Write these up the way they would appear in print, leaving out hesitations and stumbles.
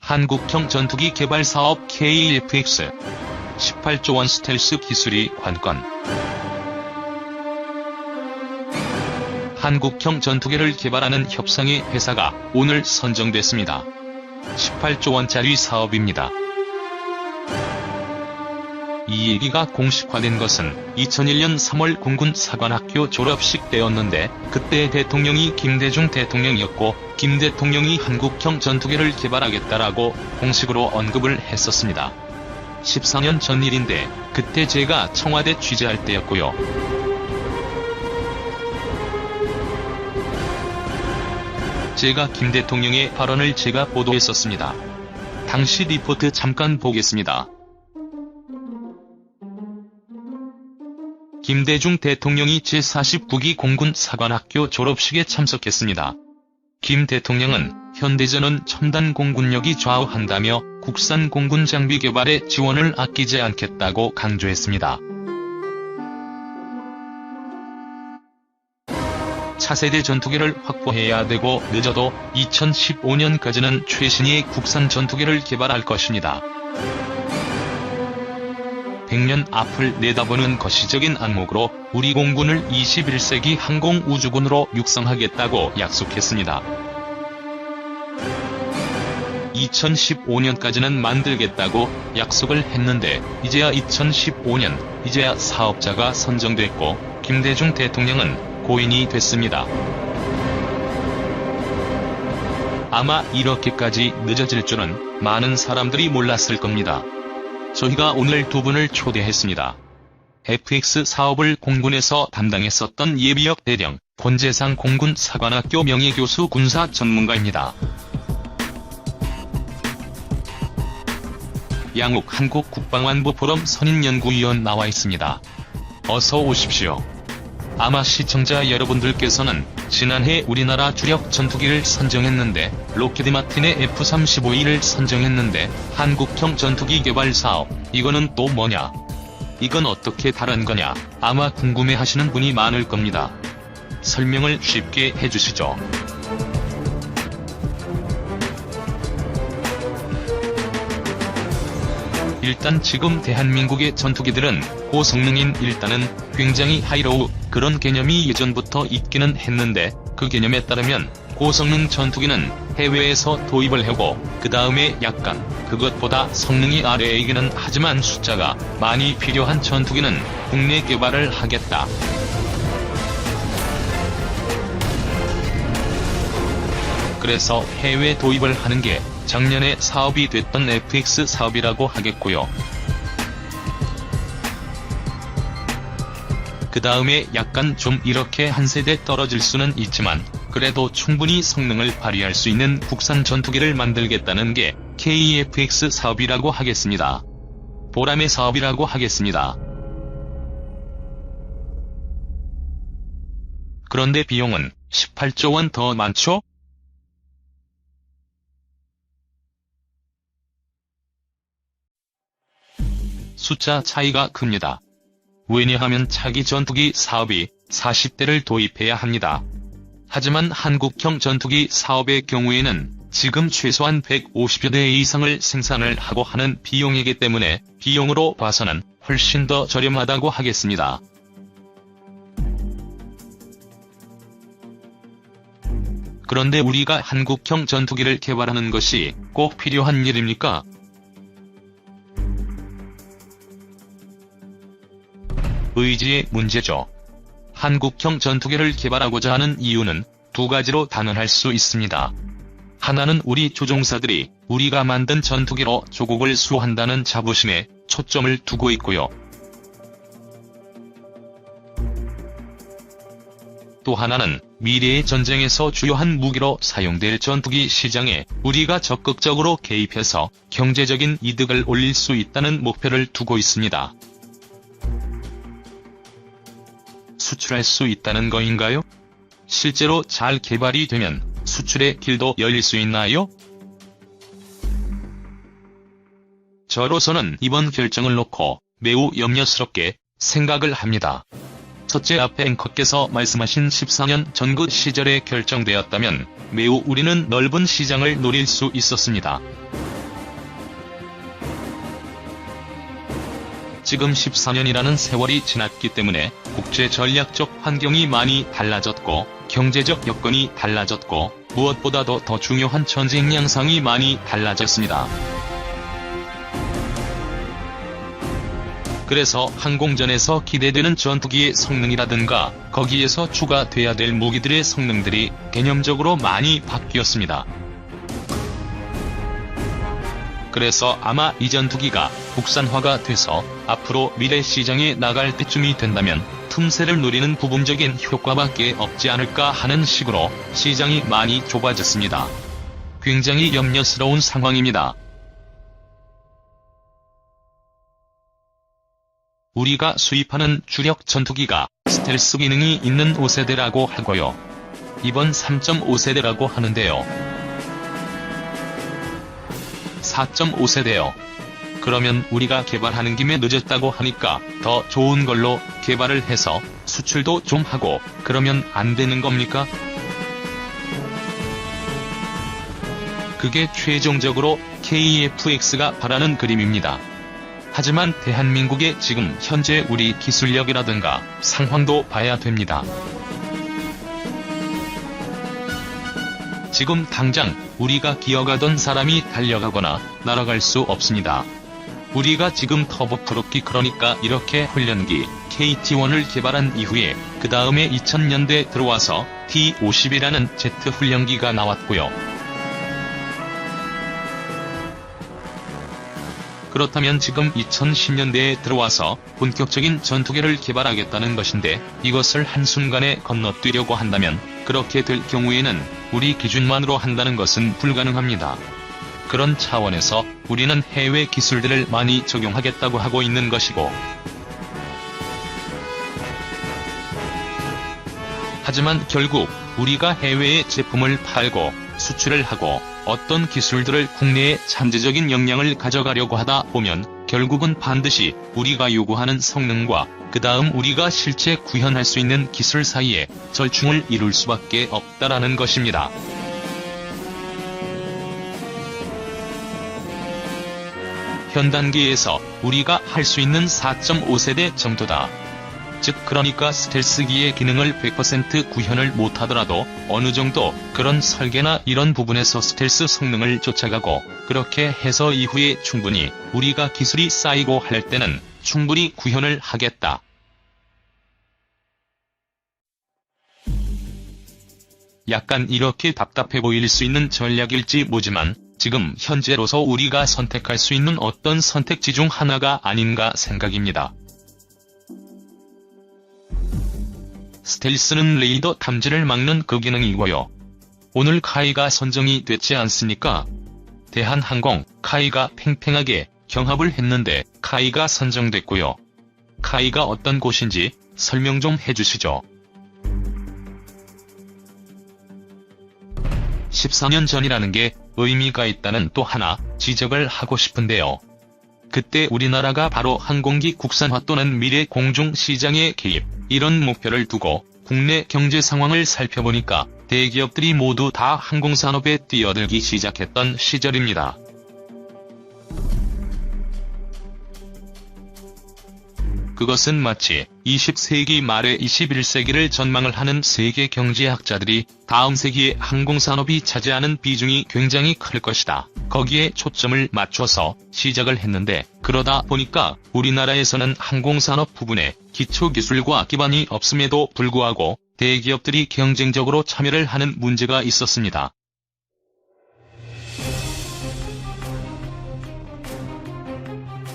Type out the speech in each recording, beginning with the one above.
한국형 전투기 개발 사업 KFX 18조 원 스텔스 기술이 관건. 한국형 전투기를 개발하는 협상의 회사가 오늘 선정됐습니다. 18조 원짜리 사업입니다. 이 얘기가 공식화된 것은 2001년 3월 공군 사관학교 졸업식 때였는데, 그때 대통령이 김대중 대통령이었고 김 대통령이 한국형 전투기를 개발하겠다라고 공식으로 언급을 했었습니다. 14년 전 일인데 그때 제가 청와대 취재할 때였고요. 제가 김 대통령의 발언을 제가 보도했었습니다. 당시 리포트 잠깐 보겠습니다. 김대중 대통령이 제49기 공군 사관학교 졸업식에 참석했습니다. 김 대통령은 현대전은 첨단 공군력이 좌우한다며 국산 공군 장비 개발에 지원을 아끼지 않겠다고 강조했습니다. 차세대 전투기를 확보해야 되고 늦어도 2015년까지는 최신의 국산 전투기를 개발할 것입니다. 100년 앞을 내다보는 거시적인 안목으로 우리 공군을 21세기 항공우주군으로 육성하겠다고 약속했습니다. 2015년까지는 만들겠다고 약속을 했는데 이제야 2015년, 이제야 사업자가 선정됐고 김대중 대통령은 고인이 됐습니다. 아마 이렇게까지 늦어질 줄은 많은 사람들이 몰랐을 겁니다. 저희가 오늘 두 분을 초대했습니다. FX 사업을 공군에서 담당했었던 예비역 대령, 권재상 공군 사관학교 명예교수 군사 전문가입니다. 양욱 한국국방안보 포럼 선임연구위원 나와 있습니다. 어서 오십시오. 아마 시청자 여러분들께서는 지난해 우리나라 주력 전투기를 선정했는데, 록히드 마틴의 F-35E를 선정했는데 한국형 전투기 개발 사업, 이거는 또 뭐냐? 이건 어떻게 다른 거냐? 아마 궁금해하시는 분이 많을 겁니다. 설명을 쉽게 해주시죠. 일단 지금 대한민국의 전투기들은 고성능인, 일단은 굉장히 하이로우, 그런 개념이 예전부터 있기는 했는데, 그 개념에 따르면 고성능 전투기는 해외에서 도입을 하고 그 다음에 약간 그것보다 성능이 아래이기는 하지만 숫자가 많이 필요한 전투기는 국내 개발을 하겠다. 그래서 해외 도입을 하는 게 작년에 사업이 됐던 FX 사업이라고 하겠고요. 그 다음에 약간 좀 이렇게 한 세대 떨어질 수는 있지만 그래도 충분히 성능을 발휘할 수 있는 국산 전투기를 만들겠다는 게 KFX 사업이라고 하겠습니다. 보람의 사업이라고 하겠습니다. 그런데 비용은 18조 원 더 많죠? 숫자 차이가 큽니다. 왜냐하면 차기 전투기 사업이 40대를 도입해야 합니다. 하지만 한국형 전투기 사업의 경우에는 지금 최소한 150여 대 이상을 생산을 하고 하는 비용이기 때문에 비용으로 봐서는 훨씬 더 저렴하다고 하겠습니다. 그런데 우리가 한국형 전투기를 개발하는 것이 꼭 필요한 일입니까? 의지의 문제죠. 한국형 전투기를 개발하고자 하는 이유는 두 가지로 단언할 수 있습니다. 하나는 우리 조종사들이 우리가 만든 전투기로 조국을 수호한다는 자부심에 초점을 두고 있고요. 또 하나는 미래의 전쟁에서 주요한 무기로 사용될 전투기 시장에 우리가 적극적으로 개입해서 경제적인 이득을 올릴 수 있다는 목표를 두고 있습니다. 수출할 수 있다는 거인가요? 실제로 잘 개발이 되면 수출의 길도 열릴 수 있나요? 저로서는 이번 결정을 놓고 매우 염려스럽게 생각을 합니다. 첫째, 앞에 앵커께서 말씀하신 14년 전그 시절에 결정되었다면 매우 우리는 넓은 시장을 노릴 수 있었습니다. 지금 14년이라는 세월이 지났기 때문에 국제 전략적 환경이 많이 달라졌고 경제적 여건이 달라졌고 무엇보다도 더 중요한 전쟁 양상이 많이 달라졌습니다. 그래서 항공전에서 기대되는 전투기의 성능이라든가 거기에서 추가돼야 될 무기들의 성능들이 개념적으로 많이 바뀌었습니다. 그래서 아마 이 전투기가 국산화가 돼서 앞으로 미래 시장에 나갈 때쯤이 된다면 틈새를 노리는 부분적인 효과밖에 없지 않을까 하는 식으로 시장이 많이 좁아졌습니다. 굉장히 염려스러운 상황입니다. 우리가 수입하는 주력 전투기가 스텔스 기능이 있는 5세대라고 하고요. 이번 3.5세대라고 하는데요. 4.5세대요. 그러면 우리가 개발하는 김에 늦었다고 하니까 더 좋은 걸로 개발을 해서 수출도 좀 하고 그러면 안 되는 겁니까? 그게 최종적으로 KF-X가 바라는 그림입니다. 하지만 대한민국의 지금 현재 우리 기술력이라든가 상황도 봐야 됩니다. 지금 당장 우리가 기어가던 사람이 달려가거나 날아갈 수 없습니다. 우리가 지금 터보프롭기 그러니까 이렇게 훈련기 KT-1을 개발한 이후에 그 다음에 2000년대 들어와서 T-50이라는 제트 훈련기가 나왔고요. 그렇다면 지금 2010년대에 들어와서 본격적인 전투기를 개발하겠다는 것인데 이것을 한순간에 건너뛰려고 한다면 그렇게 될 경우에는 우리 기준만으로 한다는 것은 불가능합니다. 그런 차원에서 우리는 해외 기술들을 많이 적용하겠다고 하고 있는 것이고 하지만 결국 우리가 해외에 제품을 팔고 수출을 하고 어떤 기술들을 국내에 잠재적인 역량을 가져가려고 하다 보면 결국은 반드시 우리가 요구하는 성능과 그 다음 우리가 실제 구현할 수 있는 기술 사이에 절충을 이룰 수밖에 없다라는 것입니다. 현 단계에서 우리가 할 수 있는 4.5세대 정도다. 즉 그러니까 스텔스기의 기능을 100% 구현을 못하더라도 어느 정도 그런 설계나 이런 부분에서 스텔스 성능을 쫓아가고 그렇게 해서 이후에 충분히 우리가 기술이 쌓이고 할 때는 충분히 구현을 하겠다. 약간 이렇게 답답해 보일 수 있는 전략일지 모지만 지금 현재로서 우리가 선택할 수 있는 어떤 선택지 중 하나가 아닌가 생각입니다. 스텔스는 레이더 탐지를 막는 그 기능이고요. 오늘 카이가 선정이 됐지 않습니까? 대한항공, 카이가 팽팽하게 경합을 했는데 카이가 선정됐고요. 카이가 어떤 곳인지 설명 좀 해주시죠. 14년 전이라는 게 의미가 있다는 또 하나 지적을 하고 싶은데요. 그때 우리나라가 바로 항공기 국산화 또는 미래 공중시장의 개입, 이런 목표를 두고 국내 경제 상황을 살펴보니까 대기업들이 모두 다 항공산업에 뛰어들기 시작했던 시절입니다. 그것은 마치 20세기 말에 21세기를 전망을 하는 세계 경제학자들이 다음 세기에 항공산업이 차지하는 비중이 굉장히 클 것이다. 거기에 초점을 맞춰서 시작을 했는데 그러다 보니까 우리나라에서는 항공산업 부분에 기초기술과 기반이 없음에도 불구하고 대기업들이 경쟁적으로 참여를 하는 문제가 있었습니다.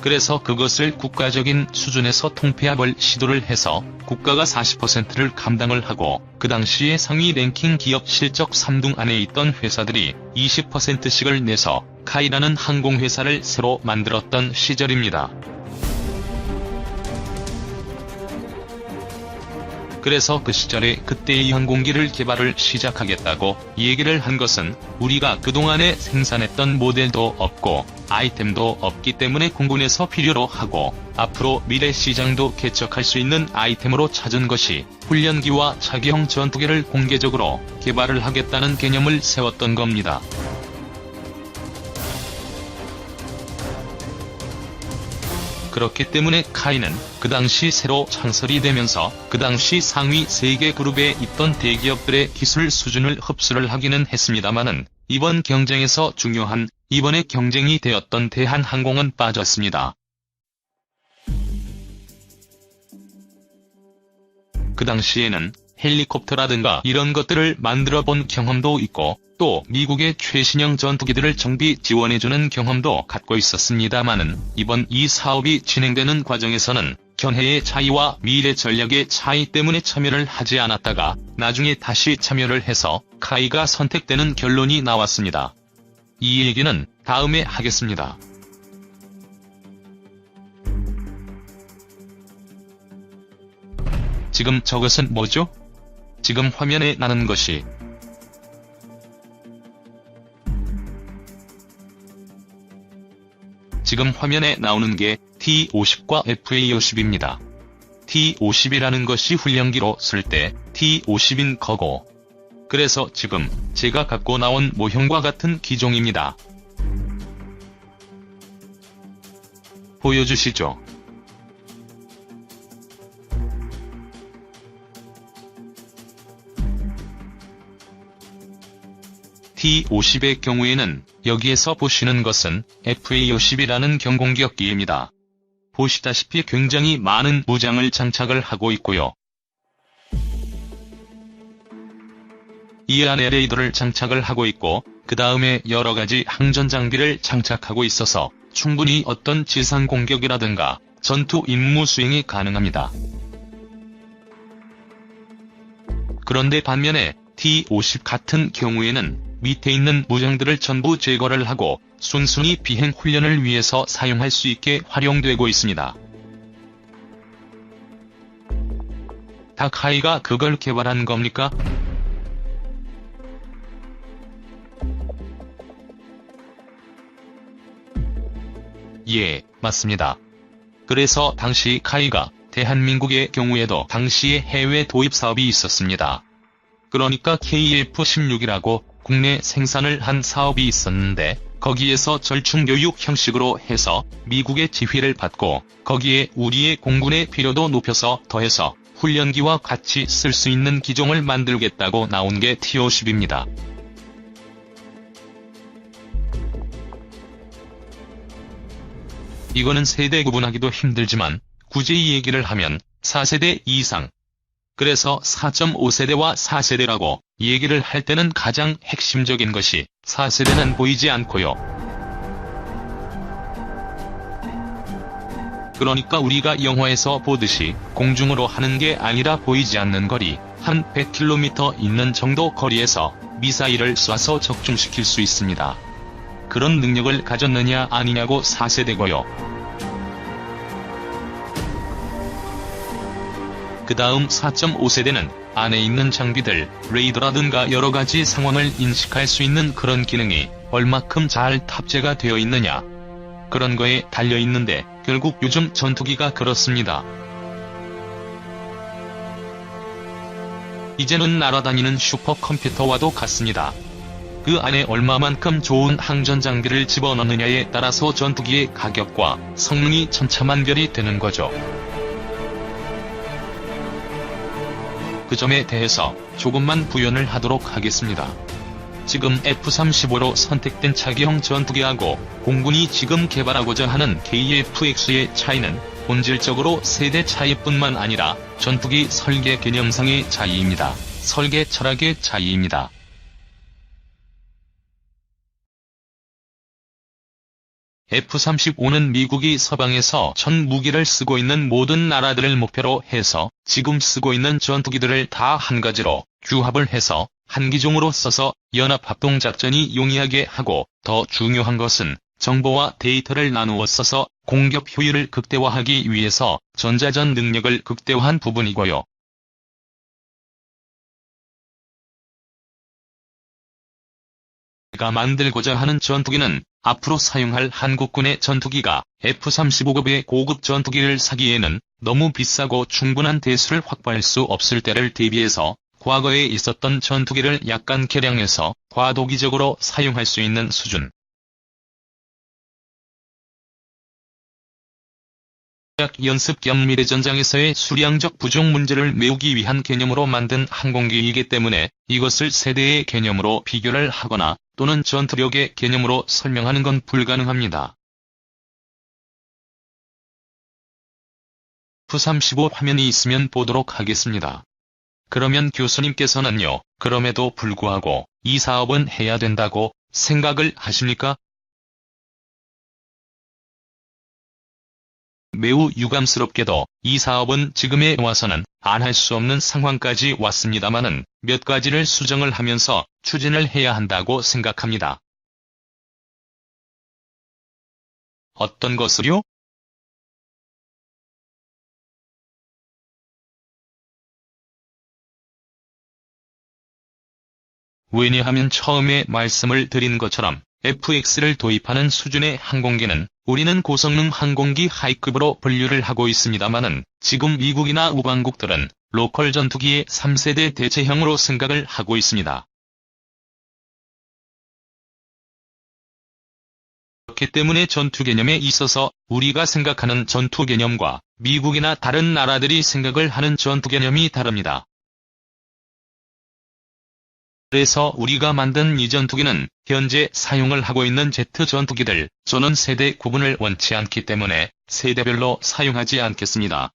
그래서 그것을 국가적인 수준에서 통폐합을 시도를 해서 국가가 40%를 감당을 하고 그 당시에 상위 랭킹 기업 실적 3등 안에 있던 회사들이 20%씩을 내서 카이라는 항공회사를 새로 만들었던 시절입니다. 그래서 그 시절에 그때의 항공기를 개발을 시작하겠다고 얘기를 한 것은 우리가 그동안에 생산했던 모델도 없고 아이템도 없기 때문에 공군에서 필요로 하고 앞으로 미래 시장도 개척할 수 있는 아이템으로 찾은 것이 훈련기와 차기형 전투기를 공개적으로 개발을 하겠다는 개념을 세웠던 겁니다. 그렇기 때문에 카이는 그 당시 새로 창설이 되면서 그 당시 상위 세계 그룹에 있던 대기업들의 기술 수준을 흡수를 하기는 했습니다마는 이번 경쟁에서 중요한 이번에 경쟁이 되었던 대한항공은 빠졌습니다. 그 당시에는 헬리콥터라든가 이런 것들을 만들어 본 경험도 있고 또 미국의 최신형 전투기들을 정비 지원해주는 경험도 갖고 있었습니다마는 이번 이 사업이 진행되는 과정에서는 견해의 차이와 미래 전략의 차이 때문에 참여를 하지 않았다가 나중에 다시 참여를 해서 카이가 선택되는 결론이 나왔습니다. 이 얘기는 다음에 하겠습니다. 지금 저것은 뭐죠? 지금 화면에 나는 것이 지금 화면에 나오는 게 T-50과 FA-50입니다. T-50이라는 것이 훈련기로 쓸 때 T-50인 거고, 그래서 지금 제가 갖고 나온 모형과 같은 기종입니다. 보여주시죠. T-50의 경우에는 여기에서 보시는 것은 FA-50이라는 경공격기입니다. 보시다시피 굉장히 많은 무장을 장착을 하고 있고요. 이 안에 레이더를 장착을 하고 있고 그 다음에 여러가지 항전 장비를 장착하고 있어서 충분히 어떤 지상 공격이라든가 전투 임무 수행이 가능합니다. 그런데 반면에 T-50 같은 경우에는 밑에 있는 무장들을 전부 제거를 하고 순순히 비행 훈련을 위해서 사용할 수 있게 활용되고 있습니다. 다 카이가 그걸 개발한 겁니까? 예, 맞습니다. 그래서 당시 카이가 대한민국의 경우에도 당시에 해외 도입 사업이 있었습니다. 그러니까 KF-16이라고 국내 생산을 한 사업이 있었는데 거기에서 절충교육 형식으로 해서 미국의 지휘를 받고 거기에 우리의 공군의 필요도 높여서 더해서 훈련기와 같이 쓸 수 있는 기종을 만들겠다고 나온 게 T-50입니다. 이거는 세대 구분하기도 힘들지만 굳이 이 얘기를 하면 4세대 이상, 그래서 4.5세대와 4세대라고 얘기를 할 때는 가장 핵심적인 것이 4세대는 보이지 않고요. 그러니까 우리가 영화에서 보듯이 공중으로 하는 게 아니라 보이지 않는 거리, 한 100km 있는 정도 거리에서 미사일을 쏴서 적중시킬 수 있습니다. 그런 능력을 가졌느냐 아니냐고 4세대고요. 그 다음 4.5세대는 안에 있는 장비들, 레이더라든가 여러가지 상황을 인식할 수 있는 그런 기능이 얼마큼 잘 탑재가 되어 있느냐, 그런 거에 달려있는데 결국 요즘 전투기가 그렇습니다. 이제는 날아다니는 슈퍼컴퓨터와도 같습니다. 그 안에 얼마만큼 좋은 항전 장비를 집어넣느냐에 따라서 전투기의 가격과 성능이 천차만별이 되는 거죠. 그 점에 대해서 조금만 부연을 하도록 하겠습니다. 지금 F-35로 선택된 차기형 전투기하고 공군이 지금 개발하고자 하는 KF-X의 차이는 본질적으로 세대 차이뿐만 아니라 전투기 설계 개념상의 차이입니다. 설계 철학의 차이입니다. F-35는 미국이 서방에서 전 무기를 쓰고 있는 모든 나라들을 목표로 해서 지금 쓰고 있는 전투기들을 다 한 가지로 규합을 해서 한 기종으로 써서 연합합동작전이 용이하게 하고, 더 중요한 것은 정보와 데이터를 나누어 써서 공격 효율을 극대화하기 위해서 전자전 능력을 극대화한 부분이고요. 가 만들고자 하는 전투기는 앞으로 사용할 한국군의 전투기가 F-35급의 고급 전투기를 사기에는 너무 비싸고 충분한 대수를 확보할 수 없을 때를 대비해서 과거에 있었던 전투기를 약간 개량해서 과도기적으로 사용할 수 있는 수준, 연습 겸 미래전장에서의 수량적 부족 문제를 메우기 위한 개념으로 만든 항공기이기 때문에 이것을 세대의 개념으로 비교를 하거나 또는 전투력의 개념으로 설명하는 건 불가능합니다. F-35 화면이 있으면 보도록 하겠습니다. 그러면 교수님께서는요, 그럼에도 불구하고 이 사업은 해야 된다고 생각을 하십니까? 매우 유감스럽게도 이 사업은 지금에 와서는 안 할 수 없는 상황까지 왔습니다마는 몇 가지를 수정을 하면서 추진을 해야 한다고 생각합니다. 어떤 것을요? 왜냐하면 처음에 말씀을 드린 것처럼 FX를 도입하는 수준의 항공기는 우리는 고성능 항공기 하이급으로 분류를 하고 있습니다마는 지금 미국이나 우방국들은 로컬 전투기의 3세대 대체형으로 생각을 하고 있습니다. 그렇기 때문에 전투 개념에 있어서 우리가 생각하는 전투 개념과 미국이나 다른 나라들이 생각을 하는 전투 개념이 다릅니다. 그래서 우리가 만든 이 전투기는 현재 사용을 하고 있는 제트 전투기들, 저는 세대 구분을 원치 않기 때문에 세대별로 사용하지 않겠습니다.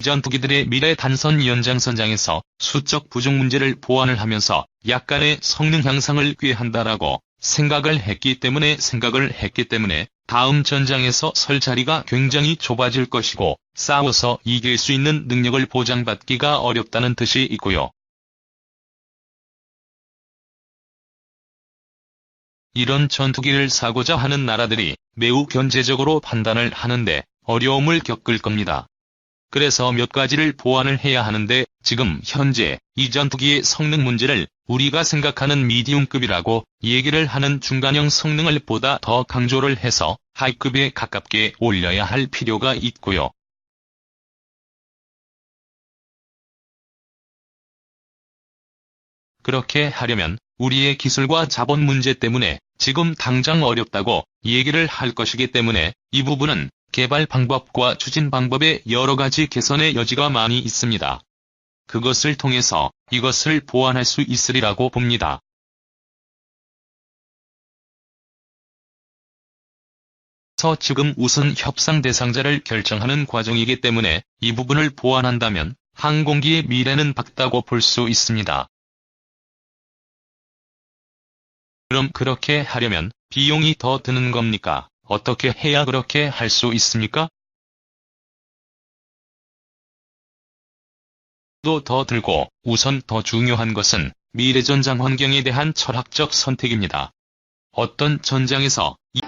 전투기들의 미래 단선 연장선장에서 수적 부족 문제를 보완을 하면서 약간의 성능 향상을 꾀한다라고 생각을 했기 때문에 다음 전장에서 설 자리가 굉장히 좁아질 것이고 싸워서 이길 수 있는 능력을 보장받기가 어렵다는 뜻이 있고요. 이런 전투기를 사고자 하는 나라들이 매우 견제적으로 판단을 하는데 어려움을 겪을 겁니다. 그래서 몇 가지를 보완을 해야 하는데 지금 현재 이 전투기의 성능 문제를 우리가 생각하는 미디움급이라고 얘기를 하는 중간형 성능을 보다 더 강조를 해서 하이급에 가깝게 올려야 할 필요가 있고요. 그렇게 하려면 우리의 기술과 자본 문제 때문에 지금 당장 어렵다고 얘기를 할 것이기 때문에 이 부분은 개발 방법과 추진 방법에 여러 가지 개선의 여지가 많이 있습니다. 그것을 통해서 이것을 보완할 수 있으리라고 봅니다. 그래서 지금 우선 협상 대상자를 결정하는 과정이기 때문에 이 부분을 보완한다면 항공기의 미래는 밝다고 볼 수 있습니다. 그럼 그렇게 하려면 비용이 더 드는 겁니까? 어떻게 해야 그렇게 할 수 있습니까? 또 더 들고 우선 더 중요한 것은 미래 전장 환경에 대한 철학적 선택입니다. 어떤 전장에서 이